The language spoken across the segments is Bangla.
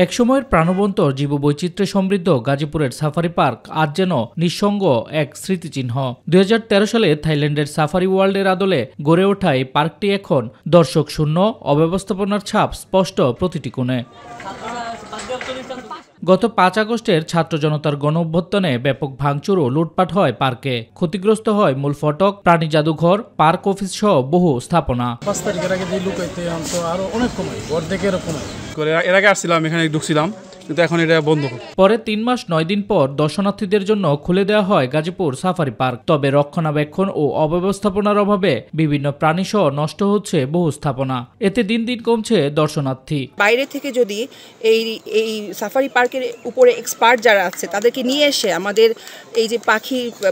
একসময়ের প্রাণবন্ত জীববৈচিত্র্যে সমৃদ্ধ গাজীপুরের সাফারি পার্ক আজ যেন নিঃসঙ্গ এক স্মৃতিচিহ্ন। 2013 সালে থাইল্যান্ডের সাফারি ওয়ার্ল্ডের আদলে গড়ে ওঠা এই পার্কটি এখন দর্শক শূন্য, অব্যবস্থাপনার ছাপ স্পষ্ট প্রতিটি কোণে। গত 5 আগস্টের ছাত্র জনতার গণ অভ্যুত্থানে ব্যাপক ভাঙচুর ও লুটপাট হয় পার্কে। ক্ষতিগ্রস্ত হয় মূল ফটক, প্রাণী জাদুঘর, পার্ক অফিস সহ বহু স্থাপনা। 5 তারিখের আগে যে লুকাইতে আরো অনেক কমায়, অর্ধেকের কমায়। এর আগে আসছিলাম, এখানে ঢুকছিলাম, কিন্তু এখন এটা বন্ধ। পরে 3 মাস 9 দিন পর দর্শনার্থীদের জন্য খুলে দেওয়া হয় গাজীপুর সাফারি পার্ক। তবে রক্ষণাবেক্ষণ ও অব্যবস্থাপনার অভাবে বিভিন্ন প্রাণীসহ নষ্ট হচ্ছে বহু স্থাপনা। এতে দিন দিন কমছে দর্শনার্থী। বাইরে থেকে যদি এই সাফারি পার্কের উপরে এক্সপার্ট যারা আছে তাদেরকে নিয়ে এসে আমাদের এই যে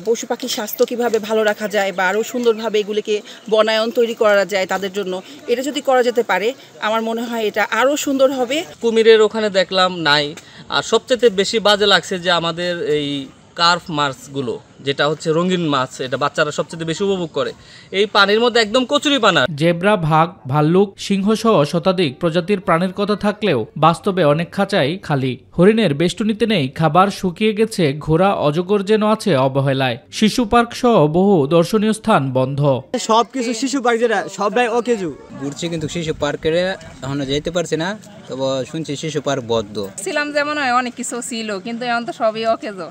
পশু পাখির স্বাস্থ্য কিভাবে ভালো রাখা যায় বা আরও সুন্দরভাবে এগুলিকে বনায়ন তৈরি করা যায় তাদের জন্য, এটা যদি করা যেতে পারে আমার মনে হয় এটা আরও সুন্দর হবে। কুমিরের ওখানে দেখলাম নাই। আর সবচেয়ে বেশি বাজে লাগছে যে আমাদের এই কার্ভ মাছগুলো, যেটা হচ্ছে রঙিন মাছ, এটা বাচ্চারা সবচেয়ে বেশি উপভোগ করে। এই পানির মধ্যে একদম কচুরিপানা। জেব্রা, বাঘ, ভাল্লুক, সিংহ সহ শতাধিক প্রজাতির প্রাণীর কথা থাকলেও বাস্তবে অনেক খাঁচাই খালি। হরিণের বেষ্টনীতে নেই খাবার, শুকিয়ে গেছে ঘোড়া, অজগর যেন আছে অবহেলায়। শিশু পার্ক সহ বহু দর্শনীয় স্থান বন্ধ। সবকিছু শিশু পার্ক যেটা সবাই অকেজু ঘুরছি, কিন্তু শিশু পার্কের এখনো যেতে পারছি না। তবে শুনছি শিশু পার্ক বদ্ধ ছিলাম, যেমন অনেক কিছু ছিল, কিন্তু এখন তো সবই অকেজো।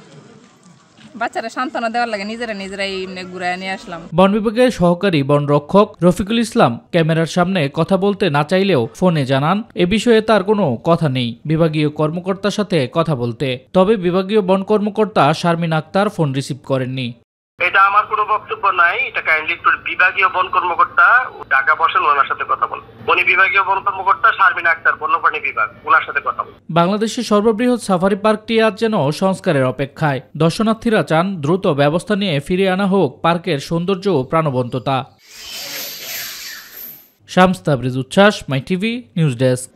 বাচ্চারা সান্ত্বনা দেওয়ার লাগে নিজেরাই ঘুরায় নিয়ে আসলাম। বন বিভাগের সহকারী বন রক্ষক রফিকুল ইসলাম ক্যামেরার সামনে কথা বলতে না চাইলেও ফোনে জানান এ বিষয়ে তার কোনো কথা নেই বিভাগীয় কর্মকর্তার সাথে কথা বলতে। তবে বিভাগীয় বন কর্মকর্তা শারমিন আক্তার ফোন রিসিভ করেননি। এটা আমার কোনো বক্তব্য নাই, এটা কাইন্ডলি বিভাগীয় বন কর্মকর্তা ঢাকা বসেন, ওনার সাথে কথা বল। উনি বিভাগীয় বন কর্মকর্তা শারমিন আক্তার, বন্যপ্রাণী বিভাগ, ওনার সাথে কথা বল। বাংলাদেশের সর্ববৃহৎ সাফারি পার্কটি আজ যেন সংস্কারের অপেক্ষায়। দর্শনার্থীরা চান দ্রুত ব্যবস্থা নিয়ে ফিরিয়ে আনা হোক পার্কের সৌন্দর্য ও প্রাণবন্ততা। শামস তাবরিজ উচ্ছ্বাস, মাই টিভি নিউজ ডেস্ক।